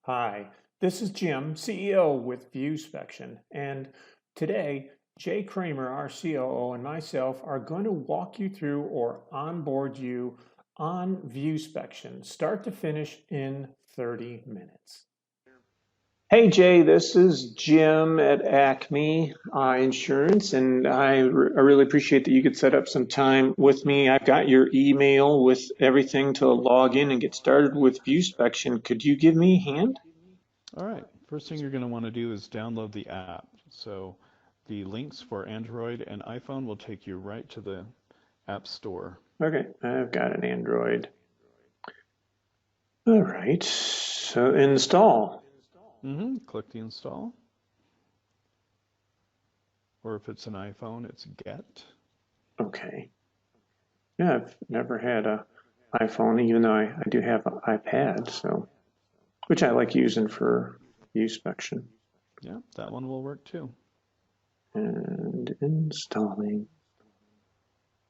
Hi, this is Jim, CEO with ViewSpection, and today Jay Kramer, our COO, and myself are going to walk you through or onboard you on ViewSpection, start to finish in 30 minutes. Hey Jay, this is Jim at Acme Insurance, and I really appreciate that you could set up some time with me. I've got your email with everything to log in and get started with ViewSpection. Could you give me a hand? All right, first thing you're going to want to do is download the app. So the links for Android and iPhone will take you right to the App Store. Okay, I've got an Android. All right, so install. Click the install. Or if it's an iPhone, it's get. Okay. Yeah, I've never had a iPhone, even though I do have an iPad, so which I like using for ViewSpection. Yeah, that one will work too. And installing.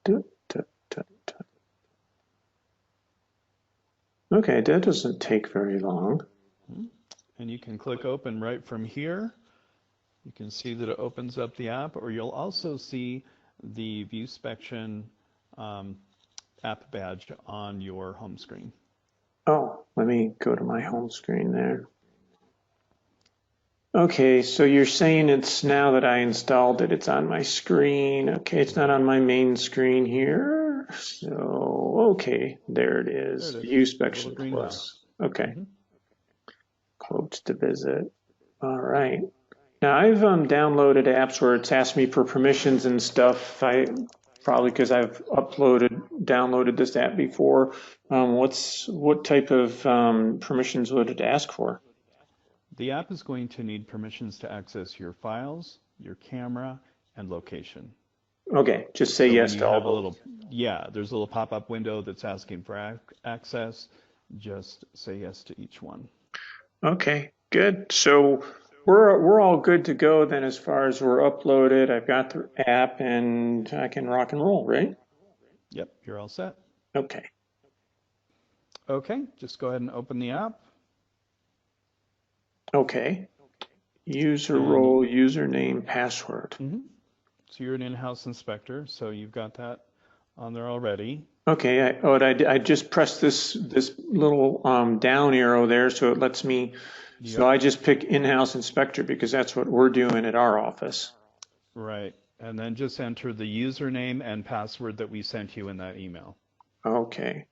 Dut, dut, dut, dut. Okay, that doesn't take very long. And you can click open right from here. You can see that it opens up the app, or you'll also see the ViewSpection app badge on your home screen. Oh, let me go to my home screen there. Okay, so you're saying it's now that I installed it, it's on my screen. Okay, it's not on my main screen here. So, okay, there it is. There it is, little ViewSpection green Plus. mouse. Okay, quotes to visit. All right. Now I've downloaded apps where it's asked me for permissions and stuff. I probably because I've downloaded this app before. What type of permissions would it ask for? The app is going to need permissions to access your files, your camera, and location. Okay, just say So when yes you to all have a those. little, there's a little pop-up window that's asking for access. Just say yes to each one. Okay, good. So we're all good to go then as far as we're uploaded. I've got the app and I can rock and roll, right? Yep, you're all set. Okay. Okay, just go ahead and open the app. Okay. User And role, username, password. so you're an in-house inspector, so you've got that on there already. Okay, I just pressed this little down arrow there so it lets me, so Yep, I just pick in-house inspector because that's what we're doing at our office. right. And then just enter the username and password that we sent you in that email. Okay.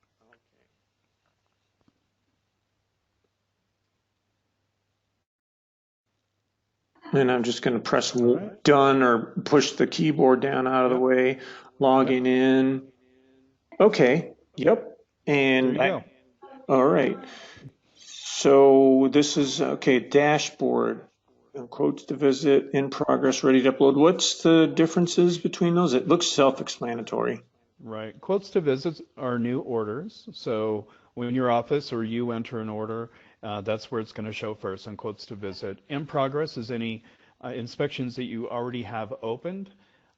And I'm just going to press All right. done or push the keyboard down out of the Yep, way, yep. logging in. Okay, yep. There And you go. all right. So this is okay, dashboard. Quotes to visit, in progress, ready to upload. What's the differences between those? It looks self-explanatory. Right. Quotes to visits are new orders. So when your office or you enter an order, that's where it's going to show first on quotes to visit. In progress is any inspections that you already have opened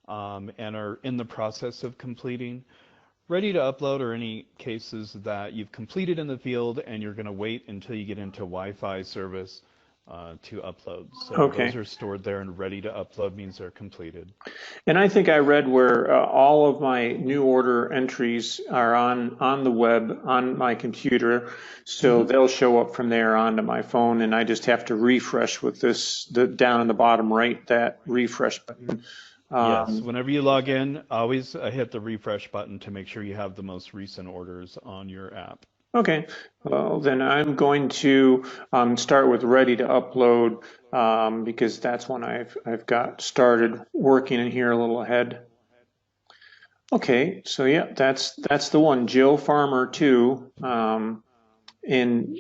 and are in the process of completing. Ready to upload are any cases that you've completed in the field and you're going to wait until you get into Wi-Fi service to upload. So those Okay. are stored there, and ready to upload means they're completed. And I think I read where all of my new order entries are on the web on my computer, so hmm they'll show up from there onto my phone, and I just have to refresh with the down in the bottom right, that refresh button. Yes, Um, whenever you log in, always hit the refresh button to make sure you have the most recent orders on your app. okay, well then I'm going to start with ready to upload because that's when I've got started working in here a little ahead. Okay, so yeah, that's the one, Jill Farmer too. And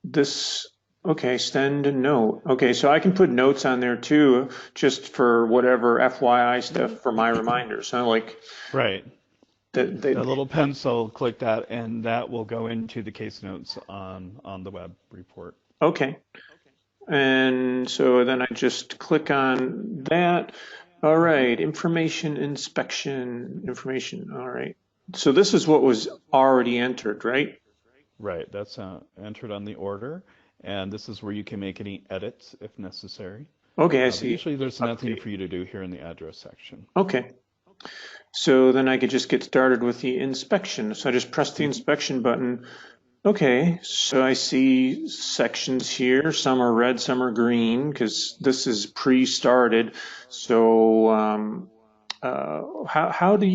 this, okay, send a note. Okay, so I can put notes on there too, just for whatever FYI stuff for my reminders. So like Right. that That they, little pencil, click that, and that will go into the case notes on the web report. okay. And so then I just click on that. All hmm right, information inspection, information. All right. So this is what was already entered, right? Right, that's entered on the order. and this is where you can make any edits if necessary. Okay, I But see. usually there's nothing Update. for you to do here in the address section. Okay. So then I could just get started with the inspection. So I just press the Hmm. inspection button. Okay, so I see sections here. Some are red, some are green, because this is pre-started. So how do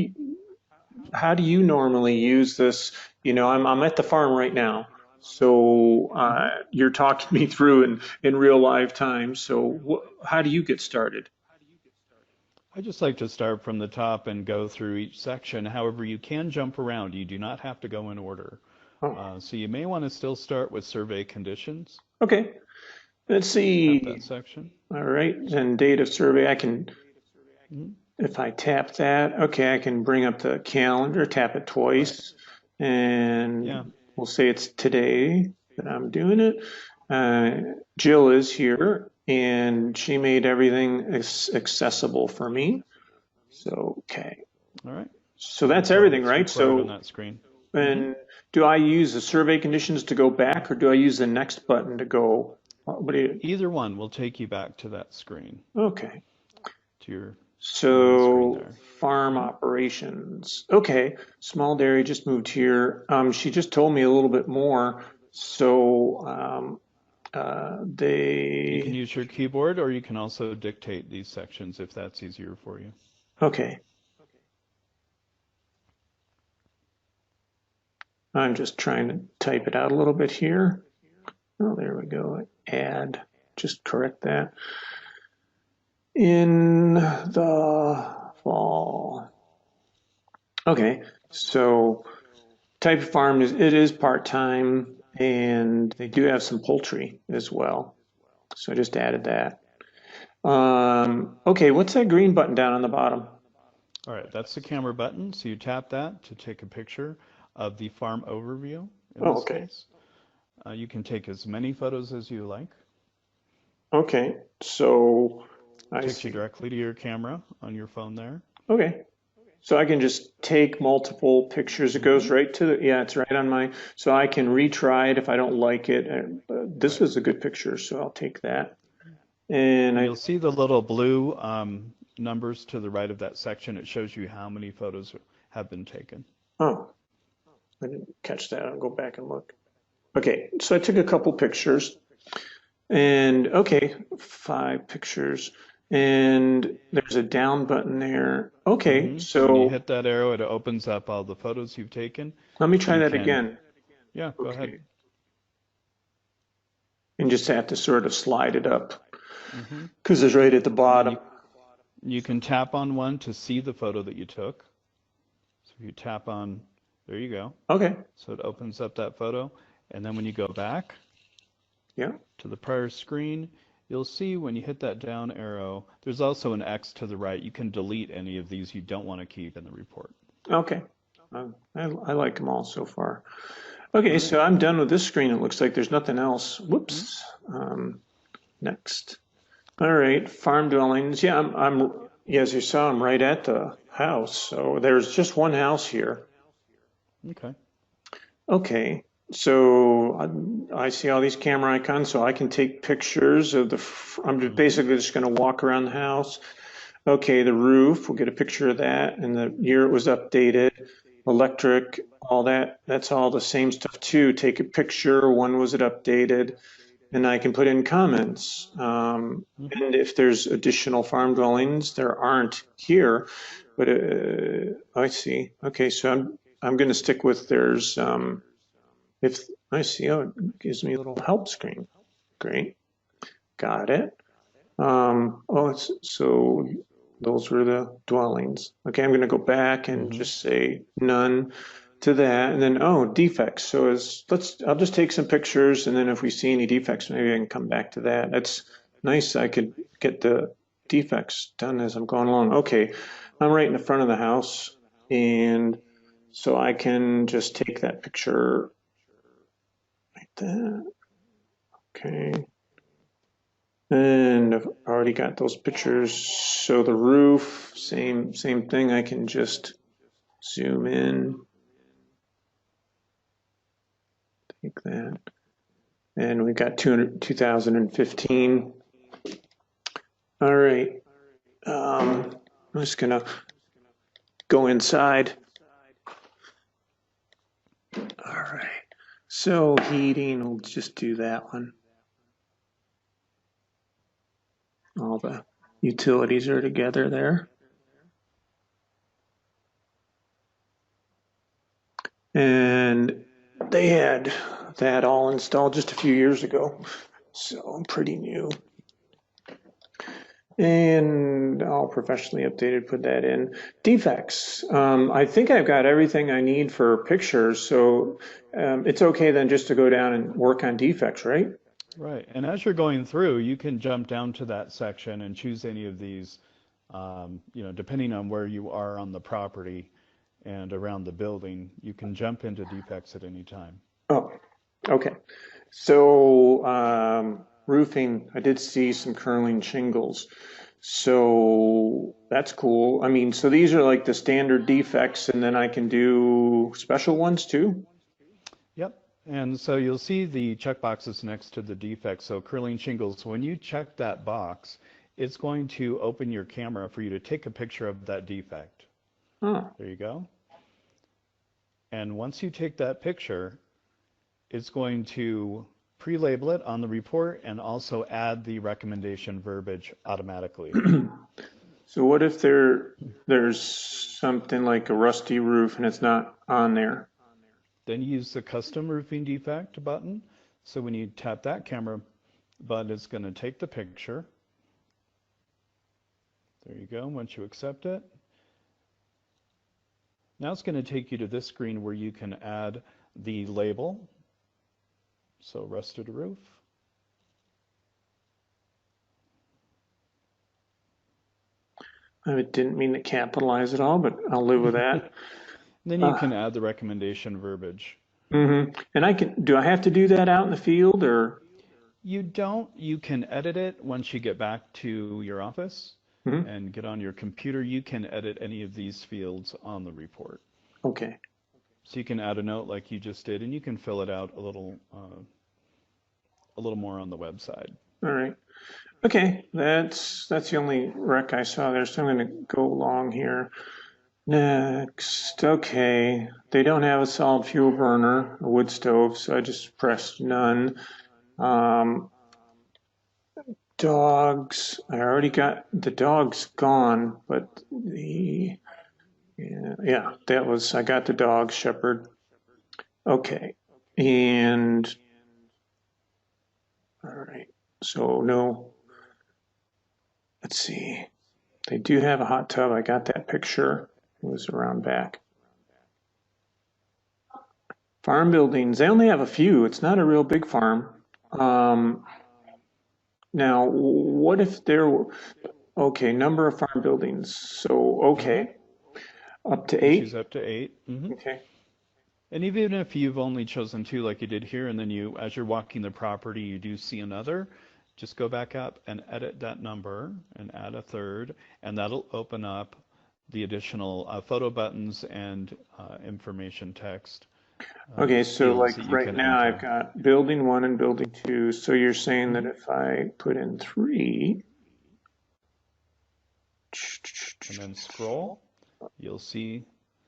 you normally use this? You know, I'm at the farm right now, so Hmm. you're talking me through in real live time. So how do you get started? I just like to start from the top and go through each section. However, you can jump around. You do not have to go in order. Oh, So you may want to still start with survey conditions. okay. Let's Tap that see. section. All right, and data survey. I can, Hmm. if I tap that, okay, I can bring up the calendar, tap it Right. twice, and Yeah. we'll say it's today that I'm doing it. Jill is here, and she made everything accessible for me. So, okay. All right. So that's That's all everything, that's right? required on So, that screen. Hmm. and do I use the survey conditions to go back, or do I use the next button to go? What do you, Either one will take you back to that screen, okay. to your main screen So there. farm Hmm. operations. Okay, small dairy just moved here. She just told me a little bit more. So You can they, use your keyboard or you can also dictate these sections if that's easier for you. okay. I'm just trying to type it out a little bit here. Oh, there we go. Add, just correct that. In the fall. Okay, so type of farm is it is part-time and they do have some poultry as well. So I just added that. Okay, what's that green button down on the bottom? All right, that's the camera button. So you tap that to take a picture of the farm overview in Oh, this okay. case. You can take as many photos as you like. Okay, so I Takes you see. directly to your camera on your phone there. Okay, so I can just take multiple pictures. It goes Hmm. right to the, yeah, it's right on my, so I can retry it if I don't like it. This Right. was a good picture, so I'll take that. And And I, you'll see the little blue numbers to the right of that section. It shows you how many photos have been taken. oh, I didn't catch that. I'll go back and look. Okay, so I took a couple pictures. And okay, 5 pictures. And there's a down button there. Okay, So when you so hit that arrow, it opens up all the photos you've taken. let me try You that can, again. yeah, go ahead. Okay. And just have to sort of slide it up Hmm. because it's right at the And then bottom. you can tap on one to see the photo that you took. So if you tap on, there you go. Okay. So it opens up that photo. And then when you go back Yeah. to the prior screen, you'll see when you hit that down arrow, there's also an X to the right. You can delete any of these you don't want to keep in the report. Okay. I like them all so far. Okay, All right. so I'm done with this screen. It looks like there's nothing else. Mhm. Whoops. Next. All right, farm dwellings. Yeah, yeah, as you saw, I'm right at the house. So there's just one house here. Okay. Okay, so I see all these camera icons, so I can take pictures of I'm just Hmm. basically just going to walk around the house. Okay, the roof, we'll get a picture of that and the year it was updated, electric, all that. That's all the same stuff too. Take a picture, when was it updated, and I can put in comments. Hmm. And if there's additional farm dwellings, there aren't here, but I see. Okay, so I'm going to stick with if I see, oh, it gives me a little help screen. Great, got it. So those were the dwellings. Okay, I'm going to go back and Hmm. just say none to that, and then oh, defects. So I'll just take some pictures, and then if we see any defects, maybe I can come back to that. That's nice. I could get the defects done as I'm going along. Okay, I'm right in the front of the house, and so I can just take that picture like that. Okay. And I've already got those pictures. So the roof, same thing. I can just zoom in, take that, And we've got 2015. All right. I'm just gonna go inside. All right. So heating, we'll just do that one. All the utilities are together there. And they had that all installed just a few years ago. So pretty new. And all professionally updated, put that in. Defects. I think I've got everything I need for pictures, so it's okay then just to go down and work on defects, right? Right. And as you're going through, you can jump down to that section and choose any of these, depending on where you are on the property and around the building, you can jump into defects at any time. Oh, okay. So roofing, I did see some curling shingles. So that's cool. I mean, so these are like the standard defects, and then I can do special ones too? Yep. And so you'll see the check boxes next to the defects. So curling shingles, when you check that box, it's going to open your camera for you to take a picture of that defect. Oh, There you go. And once you take that picture, it's going to pre-label it on the report and also add the recommendation verbiage automatically. so what if there's something like a rusty roof and it's not on there? Then use the custom roofing defect button. So when you tap that camera button, it's going to take the picture. There you go, once you accept it. Now it's going to take you to this screen where you can add the label. So rusted roof. I didn't mean to capitalize it all, but I'll live with that. Then you can add the recommendation verbiage. And do I have to do that out in the field or? You don't. You can edit it once you get back to your office Mhm. and get on your computer. You can edit any of these fields on the report. Okay. So you can add a note like you just did, and you can fill it out a little more on the website. All right. Okay. That's the only rec I saw there, so I'm going to go along here. Next. Okay. They don't have a solid fuel burner, a wood stove, so I just pressed none. Um, dogs. I already got the dogs gone, but yeah, I got the dog shepherd. Okay. And all right. So no, let's see. They do have a hot tub. I got that picture. It was around back. Farm buildings. They only have a few. It's not a real big farm. Um, now, what if there were, okay, number of farm buildings. So, Mm-hmm. okay, up to You choose 8. up to 8. Mm-hmm. Okay. And even if you've only chosen 2 like you did here, and then as you're walking the property, you do see another, just go back up and edit that number and add a third, and that'll open up the additional photo buttons and information text Okay, so fields like that you right can now I've enter. got building 1 and building 2. So you're saying that Hmm. if I put in 3, And then scroll, you'll see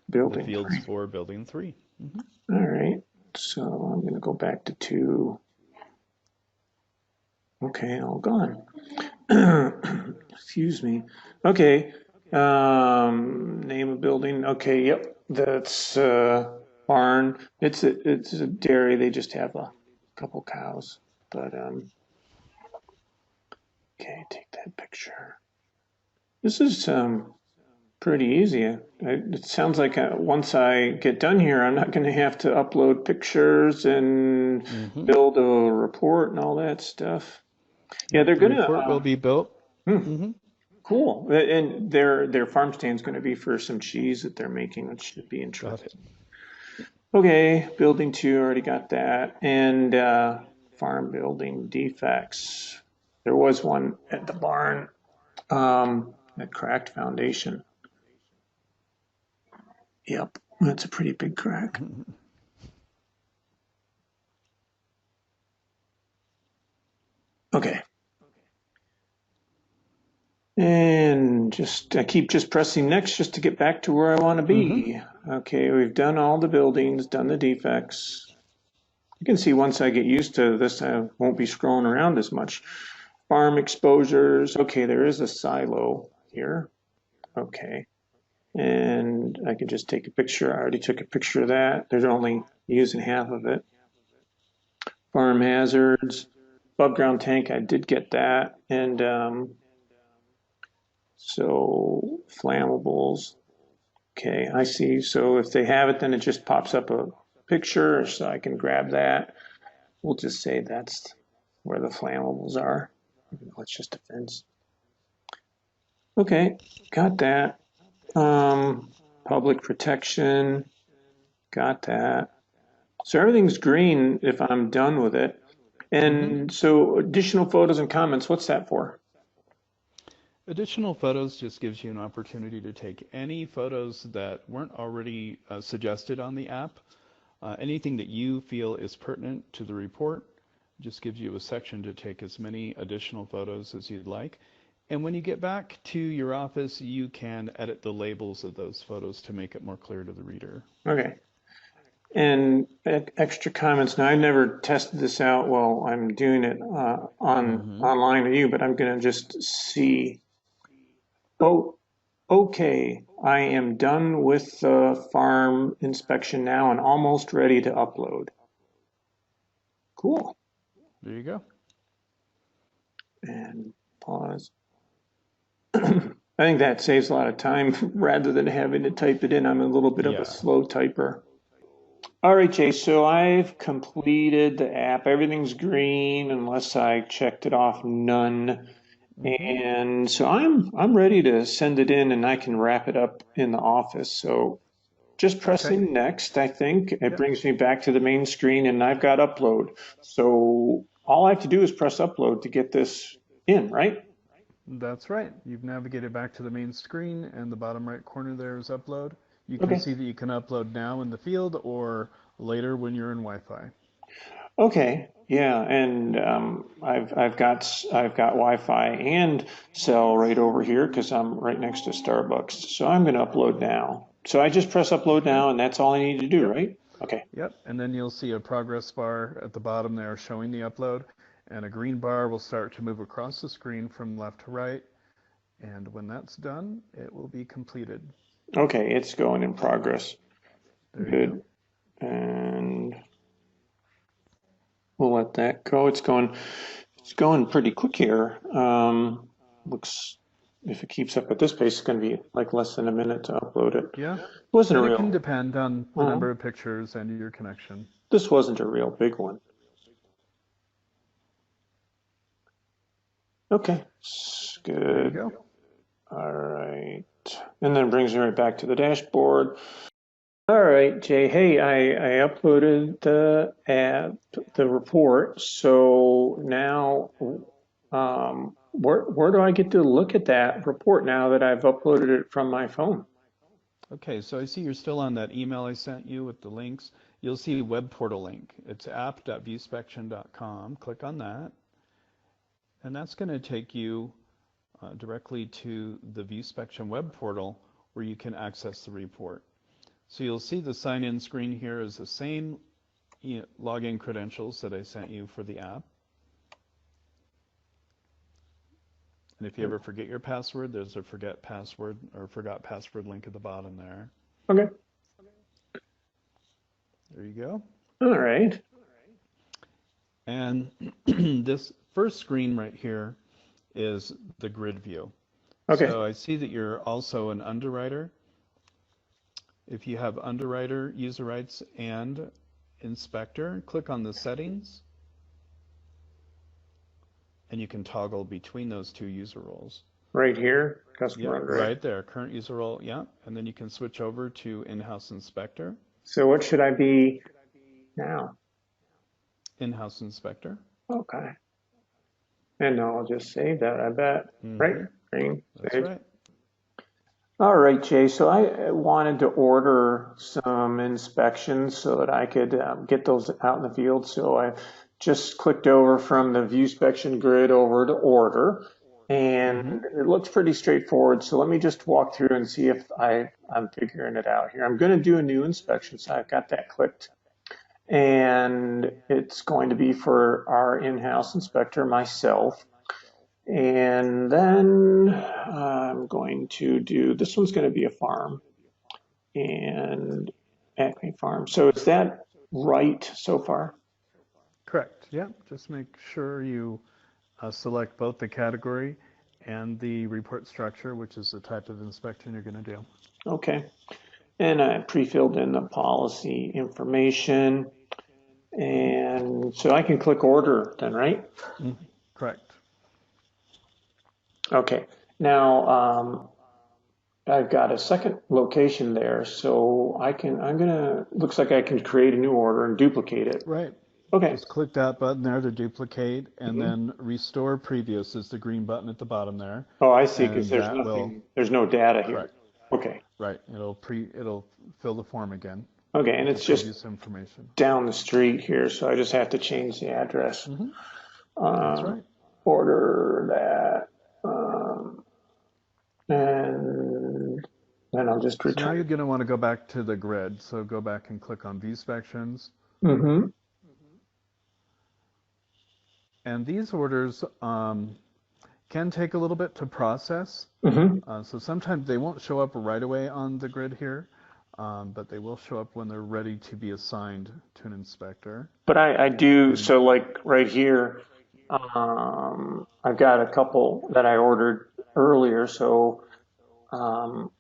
the building fields 3. for building 3. Hmm. All right. So I'm going to go back to 2. Okay, all gone. Excuse me. Okay. Name of building. Okay, yep. That's barn. It's a dairy. They just have a couple cows. But okay, take that picture. This is pretty easy. It sounds like once I get done here, I'm not going to have to upload pictures and Hmm. build a report and all that stuff. Yeah, Yep, they're the gonna. report will be built. Hmm, Hmm. cool. And their farm stand's going to be for some cheese that they're making, which should be Got it. interesting. Okay, building 2, already got that, and farm building defects. There was one at the barn that cracked foundation. Yep, that's a pretty big crack. Okay. And I keep just pressing next just to get back to where I want to Mm-hmm. be. Okay, we've done all the buildings, done the defects. You can see once I get used to this, I won't be scrolling around as much. Farm exposures. Okay, there is a silo here. Okay. And I can just take a picture. I already took a picture of that. There's only using half of it. Farm hazards. Above ground tank, I did get that. And so flammables. Okay, I see. So if they have it, then it just pops up a picture, so I can grab that. We'll just say that's where the flammables are. It's just a fence. Okay, got that. Public protection, got that. So everything's green if I'm done with it. Mm-hmm. And so additional photos and comments, what's that for? Additional photos just gives you an opportunity to take any photos that weren't already suggested on the app. Anything that you feel is pertinent to the report just gives you a section to take as many additional photos as you'd like. And when you get back to your office, you can edit the labels of those photos to make it more clear to the reader. Okay. And extra comments. Now, I never tested this out while I'm doing it Mm-hmm. online with you, but I'm going to just see. Oh, okay. I am done with the farm inspection now and almost ready to upload. Cool. There you go. And pause. I think that saves a lot of time rather than having to type it in. I'm a little bit of a Yeah. slow typer. All right, Jay, so I've completed the app. Everything's green unless I checked it off none. Mm-hmm. And so I'm ready to send it in and I can wrap it up in the office. So just Okay. pressing next, I think it Yep. brings me back to the main screen and I've got upload. So all I have to do is press upload to get this in, right? That's right. You've navigated back to the main screen, and the bottom right corner there is upload. You can Okay. see that you can upload now in the field or later when you're in Wi-Fi. Okay. Yeah, and I've got Wi-Fi and cell right over here because I'm right next to Starbucks. So I'm going to upload now. So I just press upload Okay. now, and that's all I need to do, Yep. right? Okay. Yep. And then you'll see a progress bar at the bottom there showing the upload, and a green bar will start to move across the screen from left to right. And when that's done, it will be completed. Okay, it's going in progress. There you go. Good. And we'll let that go. It's going pretty quick here. Looks if it keeps up at this pace, it's going to be like less than a minute to upload it. Yeah. Wasn't a And it can real. depend on the uh number of pictures and your connection. This wasn't a real big one. Okay, There you good. go. All right. And then brings me right back to the dashboard. All right, Jay. Hey, I uploaded the app, the report. So now, where do I get to look at that report now that I've uploaded it from my phone? Okay, so I see you're still on that email I sent you with the links. You'll see a web portal link. It's app.viewspection.com. Click on that, and that's going to take you directly to the ViewSpection web portal where you can access the report. So you'll see the sign-in screen here is the same login credentials that I sent you for the app. And if you ever forget your password, there's a forget password or forgot password link at the bottom there. Okay. There you go. All right. And this first screen right here is the grid view. Okay. So I see that you're also an underwriter. If you have underwriter, user rights, and inspector, click on the settings, and you can toggle between those two user roles. Right here, customer Yep, underwriter. right there, current user role, yeah. And then you can switch over to in-house inspector, So what should I be now? in-house inspector. Okay. And I'll just save that, I bet. Right? Mm-hmm. Green, That's save. right. All right, Jay. So I wanted to order some inspections so that I could get those out in the field. So I just clicked over from the ViewSpection grid over to order, Mm-hmm. and it looks pretty straightforward. So let me just walk through and see if I'm figuring it out here. I'm going to do a new inspection, so I've got that clicked. And it's going to be for our in-house inspector, myself. And then I'm going to do, this one's going to be a farm and Acme Farm. So is that right so far? Correct. Yeah. Just make sure you select both the category and the report structure, which is the type of inspection you're going to do. Okay. And I pre-filled in the policy information. And so I can click order then, right? Mm-hmm. Correct. Okay. Now, I've got a second location there, so looks like I can create a new order and duplicate it. Right. Okay. Just click that button there to duplicate, and Mhm. then restore previous is the green button at the bottom there, Oh, I see, because and that will, there's no data here. correct. Okay. Right. It'll fill the form again Okay, and with the it's just previous information. down the street here, so I just have to change the address. Mm-hmm. That's Um, right. order that, and then I'll just So now return. you're going to want to go back to the grid. So go back and click on ViewSpections. Mm-hmm. And these orders can take a little bit to process. Mm-hmm. So sometimes they won't show up right away on the grid here, but they will show up when they're ready to be assigned to an inspector. But I do, And so like right here, I've got a couple that I ordered earlier, so um,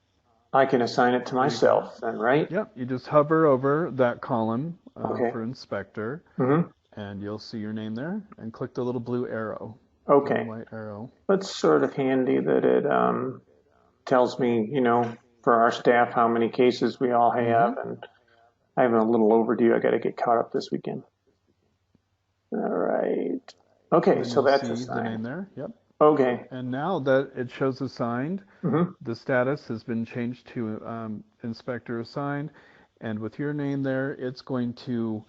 I can assign it to there you go. myself then, right? Yep, you just hover over that column Okay. for inspector, Mm-hmm. and you'll see your name there, and click the little blue arrow, blue and Okay. white arrow. That's sort of handy that it tells me, for our staff how many cases we all Mm-hmm. have, and I'm a little overdue. I got to get caught up this weekend. All right. And Okay, then so you'll that's see the assigned. name there. Yep. Okay. And now that it shows assigned, Mm-hmm. the status has been changed to inspector assigned, and with your name there, it's going to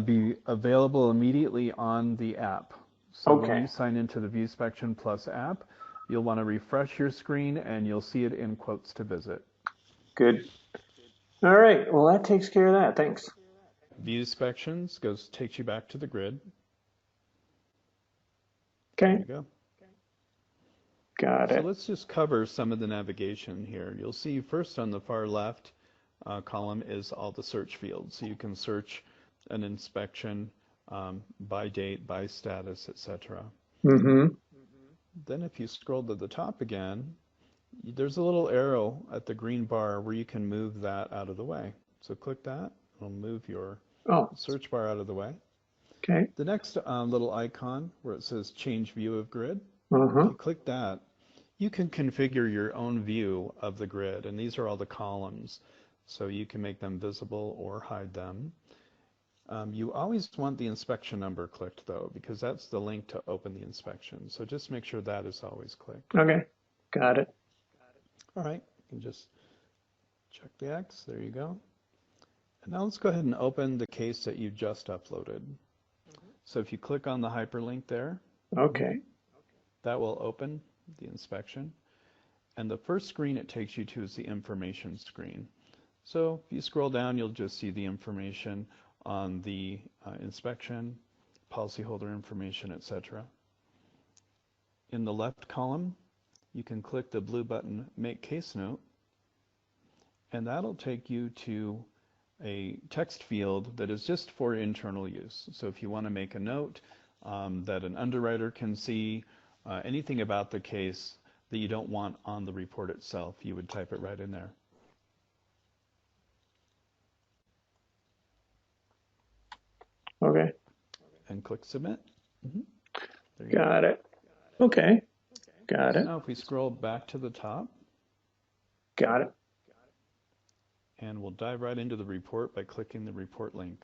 be available immediately on the app. So when Okay. you sign into the ViewSpection Plus app, you'll want to refresh your screen and you'll see it in quotes to visit. Good. All right. Well, that takes care of that. Thanks. ViewSpections takes you back to the grid. There Okay. you go. Got So it. let's just cover some of the navigation here. You'll see first on the far left column is all the search fields. So you can search an inspection by date, by status, etc. Mm-hmm. Then if you scroll to the top again, there's a little arrow at the green bar where you can move that out of the way. So click that. It'll move your Oh, search bar out of the way. okay. The next little icon where it says change view of grid, if Uh-huh. you click that, you can configure your own view of the grid, and these are all the columns, so you can make them visible or hide them. You always want the inspection number clicked, though, because that's the link to open the inspection. So just make sure that is always clicked. Okay. Got it. All right, you can just check the X. There you go. And now let's go ahead and open the case that you just uploaded. So if you click on the hyperlink there, Okay. that will open the inspection. And the first screen it takes you to is the information screen. So if you scroll down, you'll just see the information on the inspection, policyholder information, etc. In the left column, you can click the blue button, Make Case Note, and that'll take you to a text field that is just for internal use. So if you want to make a note that an underwriter can see, anything about the case that you don't want on the report itself, you would type it right in there. Okay. And click Submit. There you go. Got it. Okay. Got So it. now if we scroll back to the top, Got it. and we'll dive right into the report by clicking the report link.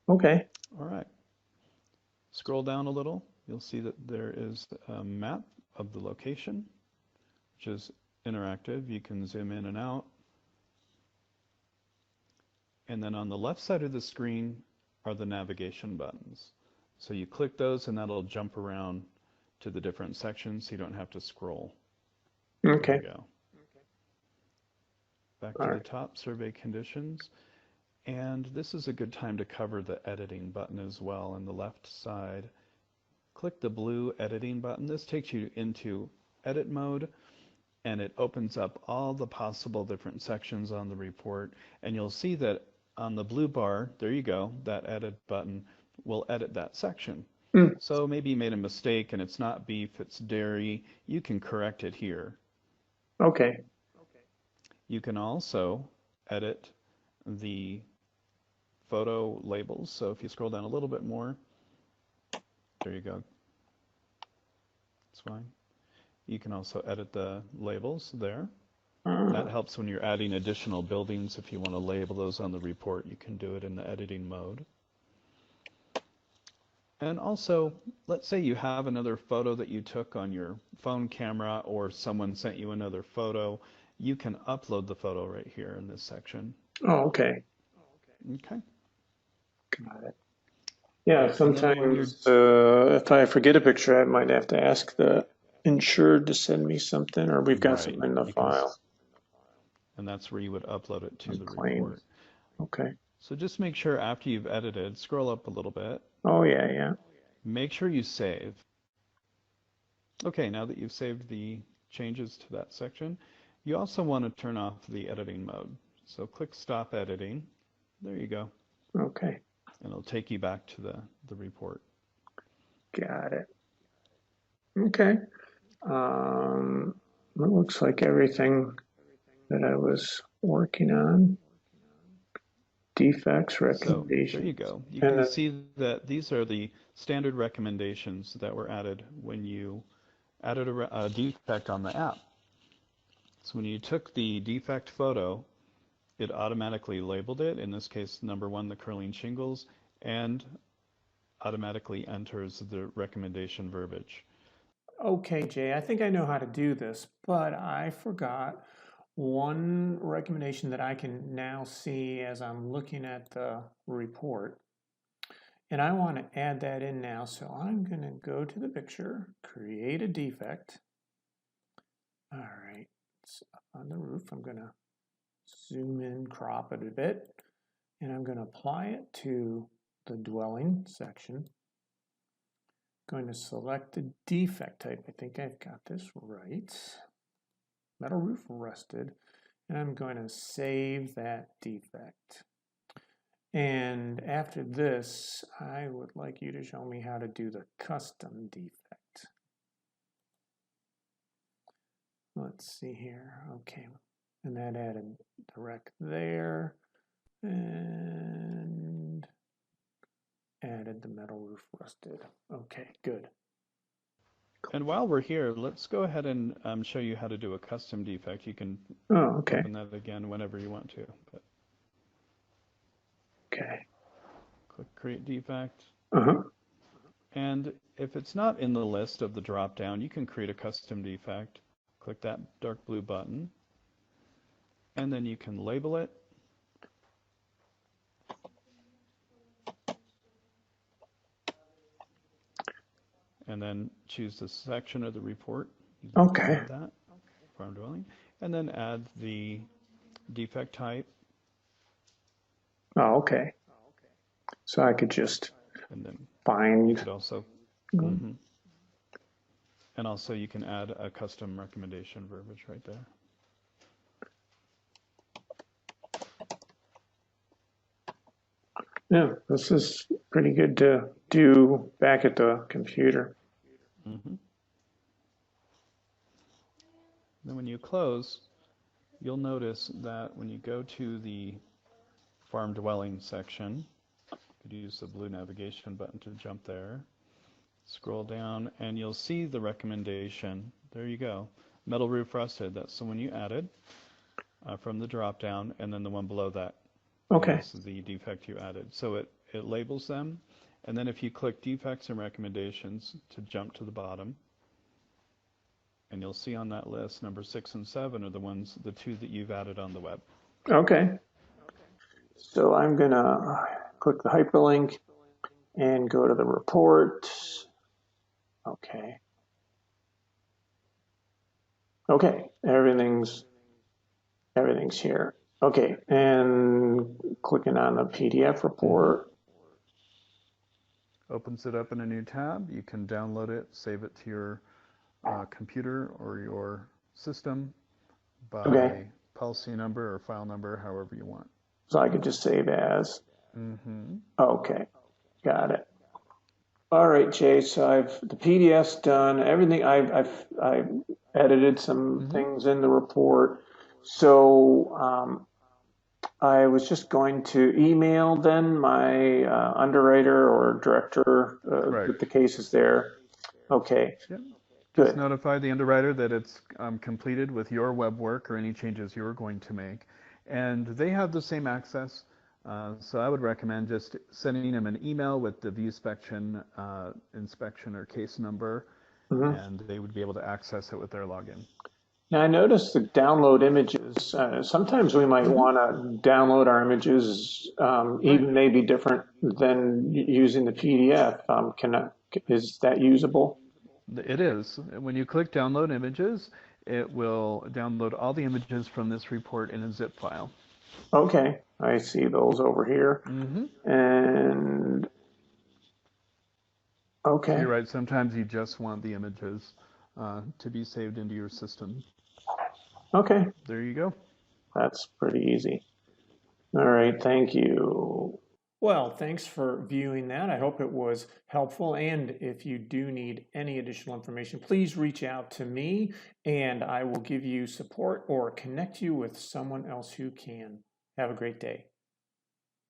Okay. All right. Scroll down a little. You'll see that there is a map of the location, which is interactive. You can zoom in and out. And then on the left side of the screen, are the navigation buttons. So you click those and that'll jump around to the different sections so you don't have to scroll. There Okay. you go. Back All to the right. top, survey conditions. And this is a good time to cover the editing button as well. On the left side, click the blue editing button. This takes you into edit mode, and it opens up all the possible different sections on the report. And you'll see that on the blue bar, there you go, that edit button will edit that section. Mm, So maybe you made a mistake and it's not beef, it's dairy. You can correct it here. okay. You can also edit the photo labels. So if you scroll down a little bit more, there you go. It's fine. You can also edit the labels there. That helps when you're adding additional buildings. If you want to label those on the report, you can do it in the editing mode. And also, let's say you have another photo that you took on your phone camera or someone sent you another photo. You can upload the photo right here in this section. Oh, okay. Okay. Got it. Yeah, And then when you're, sometimes if I forget a picture, I might have to ask the insured to send me something, or we've got right, something in the file. and that's where you would upload it to the Claim. report. Okay. So just make sure after you've edited, scroll up a little bit, Oh, yeah, yeah. make sure you save. Okay, now that you've saved the changes to that section, you also want to turn off the editing mode. So click Stop Editing. There you go. Okay. And it'll take you back to the report. Got it. Okay. It looks like everything that I was working on. Defects, So there you recommendations. go. You And can then, see that these are the standard recommendations that were added when you added a defect on the app. So when you took the defect photo, it automatically labeled it, in this case, number one, the curling shingles, and automatically enters the recommendation verbiage. okay, Jay, I think I know how to do this, but I forgot one recommendation that I can now see as I'm looking at the report. And I want to add that in now. So I'm going to go to the picture, create a defect. All right, it's up on the roof. I'm going to zoom in, crop it a bit, and I'm going to apply it to the dwelling section. Going to select the defect type. I think I've got this right. Metal roof rusted. And I'm going to save that defect. And after this, I would like you to show me how to do the custom defect. Let's see here. Okay. And that added the rec there. And added the metal roof rusted. Okay, good. And while we're here, let's go ahead and show you how to do a custom defect. You can Oh, okay. open that again whenever you want to. But Okay. click Create Defect. Uh-huh. And if it's not in the list of the drop-down, you can create a custom defect. Click that dark blue button. And then you can label it. And then choose the section of the report. You'd like to Okay. add that, farm dwelling. And then add the defect type. Oh, okay. So I could just And then you find. could also, and also you can add a custom recommendation verbiage right there. Yeah, this is pretty good to do back at the computer. Then when you close, you'll notice that when you go to the farm dwelling section, you could use the blue navigation button to jump there. Scroll down and you'll see the recommendation. There you go. Metal roof rusted. That's the one you added from the drop down, and then the one below that Okay. is the defect you added. So it labels them, and then if you click defects and recommendations to jump to the bottom, and you'll see on that list number 6 and 7 are the two that you've added on the web. Okay. So I'm gonna click the hyperlink and go to the report. Okay. Okay, everything's here. Okay, and clicking on the PDF report. Opens it up in a new tab. You can download it, save it to your computer or your system by policy number or file number, however you want. So I could just save as. Mm-hmm. Okay, got it. All right, Jay. So the PDF's done. Everything I've edited some things in the report. So I was just going to email then my underwriter or director with the cases there. Okay. Yep. Good. Just notify the underwriter that it's completed with your web work or any changes you're going to make. And they have the same access. So I would recommend just sending them an email with the ViewSpection inspection or case number, and they would be able to access it with their login. Now I noticed the download images. Sometimes we might want to download our images, even maybe different than using the PDF. Is that usable? It is. When you click download images, it will download all the images from this report in a zip file. Okay, I see those over here. And okay. You're right. Sometimes you just want the images to be saved into your system. Okay. There you go. That's pretty easy. All right, thank you. Well, thanks for viewing that. I hope it was helpful. And if you do need any additional information, please reach out to me and I will give you support or connect you with someone else who can. Have a great day.